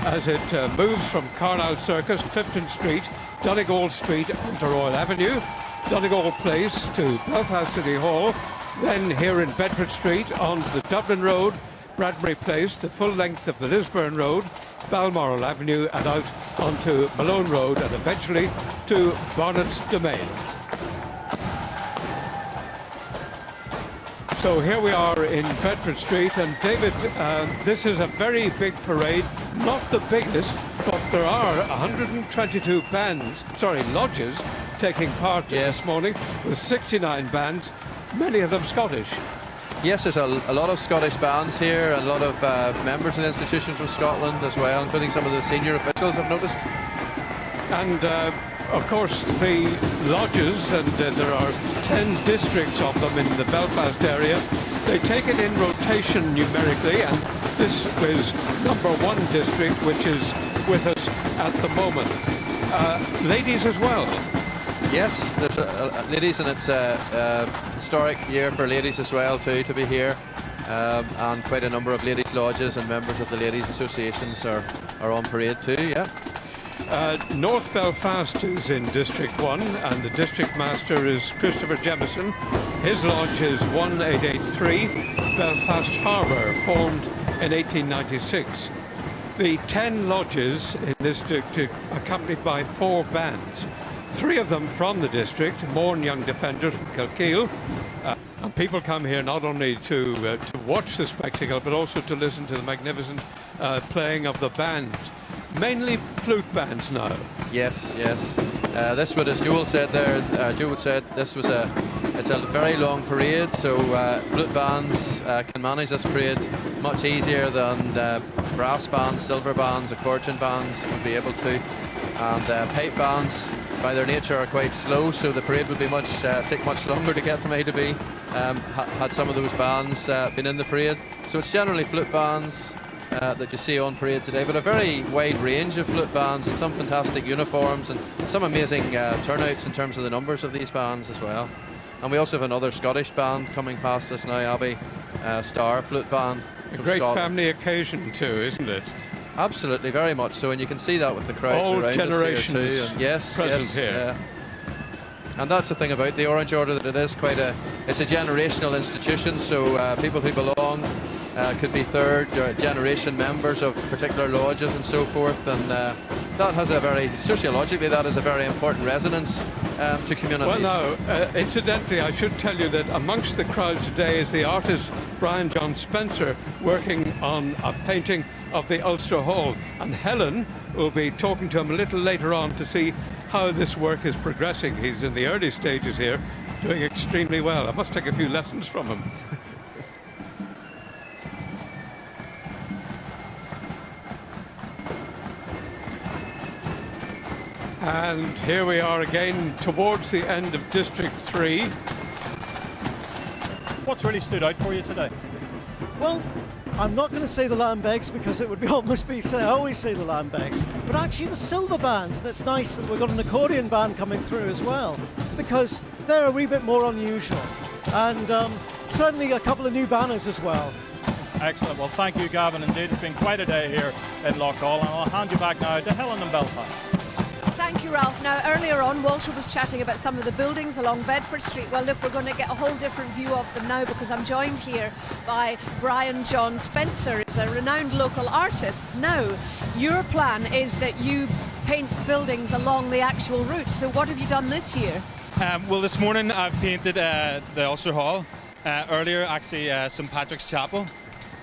as it moves from Carlisle Circus, Clifton Street, Donegal Street onto Royal Avenue, Donegal Place to Belfast City Hall, then here in Bedford Street onto the Dublin Road, Bradbury Place, the full length of the Lisburn Road, Balmoral Avenue and out onto Malone Road and eventually to Barnett's Domain. So here we are in Bedford Street, and David, this is a very big parade, not the biggest, but there are 122 lodges taking part this morning with 69 bands, many of them Scottish. Yes, there's a lot of Scottish bands here, and a lot of members of the institution from Scotland as well, including some of the senior officials, I've noticed. And of course the lodges, and there are 10 districts of them in the Belfast area, they take it in rotation numerically, and this is number 1 district which is with us at the moment. Ladies as well. Yes, there's ladies, and it's a historic year for ladies as well too, to be here, and quite a number of ladies lodges and members of the ladies associations are on parade too. Yeah. North Belfast is in District 1, and the District Master is Christopher Jemison. His lodge is 1883, Belfast Harbour, formed in 1896. The 10 lodges in this district are accompanied by 4 bands. 3 of them from the district, Mourne Young Defenders from Kilkeel, and people come here not only to watch the spectacle but also to listen to the magnificent playing of the bands. Mainly flute bands now. Yes. This was, as Joel said there, Joel said this was it's a very long parade, so flute bands can manage this parade much easier than brass bands, silver bands, accordion bands would be able to, and pipe bands by their nature are quite slow, so the parade would be take much longer to get from A to B had some of those bands been in the parade. So it's generally flute bands that you see on parade today, but a very wide range of flute bands and some fantastic uniforms and some amazing turnouts in terms of the numbers of these bands as well. And we also have another Scottish band coming past us now, Abbey Star Flute Band. A great Scotland. Family occasion too, isn't it? Absolutely, very much so, and you can see that with the crowds all around generations us here too. And yes, present here. And that's the thing about the Orange Order, that it is it's a generational institution, so people who belong could be third generation members of particular lodges and so forth, and that has sociologically that is a very important resonance to communities. Well now, incidentally, I should tell you that amongst the crowd today is the artist Brian John Spencer, working on a painting of the Ulster Hall, and Helen will be talking to him a little later on to see how this work is progressing. He's in the early stages here, doing extremely well. I must take a few lessons from him. And here we are again towards the end of District 3. What's really stood out for you today? Well, I'm not going to say the Lambegs because it would be almost be I always say the Lambegs, but actually the silver band. And it's nice that we've got an accordion band coming through as well, because they're a wee bit more unusual, and certainly a couple of new banners as well. Excellent. Well, thank you, Gavin. Indeed, it's been quite a day here in Loughgall, and I'll hand you back now to Helen in Belfast. Thank you, Ralph. Now, earlier on, Walter was chatting about some of the buildings along Bedford Street. Well, look, we're going to get a whole different view of them now, because I'm joined here by Brian John Spencer. He's a renowned local artist. Now, your plan is that you paint buildings along the actual route. So what have you done this year? Well, this morning I've painted the Ulster Hall. Earlier, actually, St Patrick's Chapel.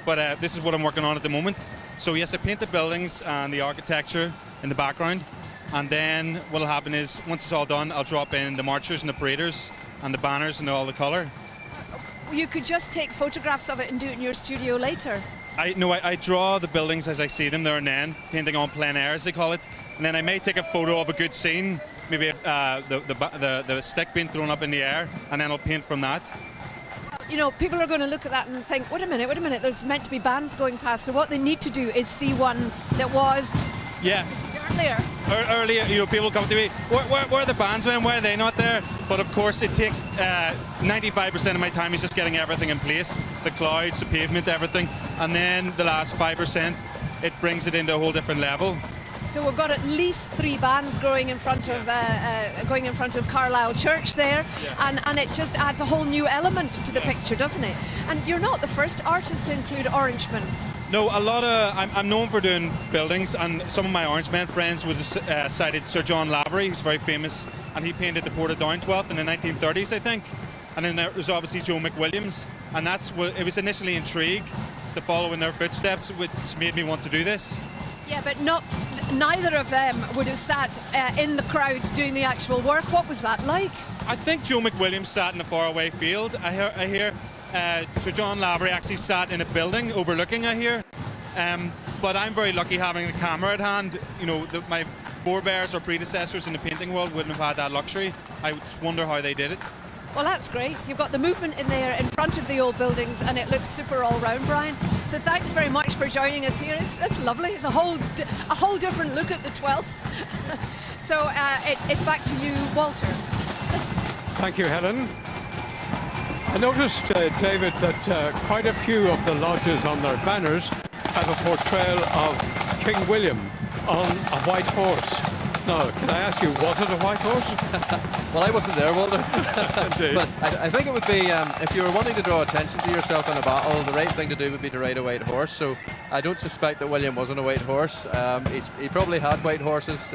But this is what I'm working on at the moment. So yes, I paint the buildings and the architecture in the background. And then what'll happen is, once it's all done, I'll drop in the marchers and the paraders and the banners and all the colour. You could just take photographs of it and do it in your studio later. I draw the buildings as I see them there and then, painting on plein air as they call it. And then I may take a photo of a good scene, maybe the stick being thrown up in the air, and then I'll paint from that. You know, people are going to look at that and think, wait a minute, there's meant to be bands going past. So what they need to do is see one that was... Yes. Earlier, you know, people come to me, where are the bandsmen, why are they not there? But of course it takes 95% of my time is just getting everything in place, the clouds, the pavement, everything, and then the last 5% it brings it into a whole different level. So we've got at least 3 bands going in front of Carlisle Church there, and it just adds a whole new element to the picture, doesn't it? And you're not the first artist to include Orangemen. No, a lot of I'm known for doing buildings, and some of my Orangemen friends would have cited Sir John Lavery, who's very famous, and he painted the Portadown 12th in the 1930s, I think. And then there was obviously Joe McWilliams, and that's what it was initially intrigue to follow in their footsteps, which made me want to do this. Yeah, but neither of them would have sat in the crowds doing the actual work. What was that like? I think Joe McWilliams sat in a faraway field. I hear Sir John Lavery actually sat in a building overlooking, I hear. But I'm very lucky having the camera at hand. You know, my forebears or predecessors in the painting world wouldn't have had that luxury. I just wonder how they did it. Well, that's great. You've got the movement in there in front of the old buildings, and it looks super all round, Brian. So thanks very much for joining us here. It's lovely. It's a whole different look at the 12th. So it's back to you, Walter. Thank you, Helen. I noticed, David, that quite a few of the lodges on their banners have a portrayal of King William on a white horse. Now, can I ask you, was it a white horse? Well, I wasn't there, Walter. Indeed. But I think it would be, if you were wanting to draw attention to yourself in a battle, the right thing to do would be to ride a white horse. So I don't suspect that William wasn't a white horse. He probably had white horses,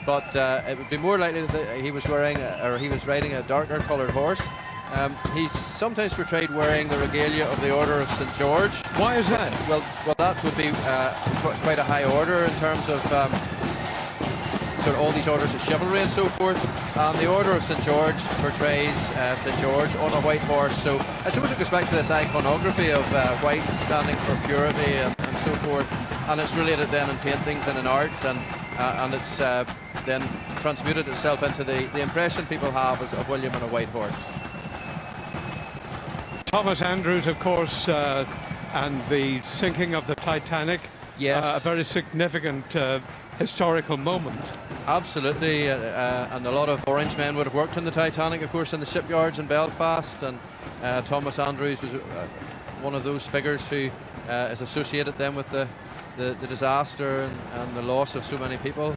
but it would be more likely that he was wearing, or he was riding a darker coloured horse. He's sometimes portrayed wearing the regalia of the Order of St George. Why is that? Well, that would be quite a high order in terms of sort of all these orders of chivalry and so forth. The Order of St George portrays St George on a white horse. So I suppose it goes back to this iconography of white standing for purity and so forth. And it's related then in paintings and in art, and it's then transmuted itself into the impression people have of William on a white horse. Thomas Andrews, of course, and the sinking of the Titanic. Yes. A very significant historical moment. Absolutely, and a lot of Orangemen would have worked on the Titanic, of course, in the shipyards in Belfast, and Thomas Andrews was one of those figures who is associated then with the disaster and the loss of so many people.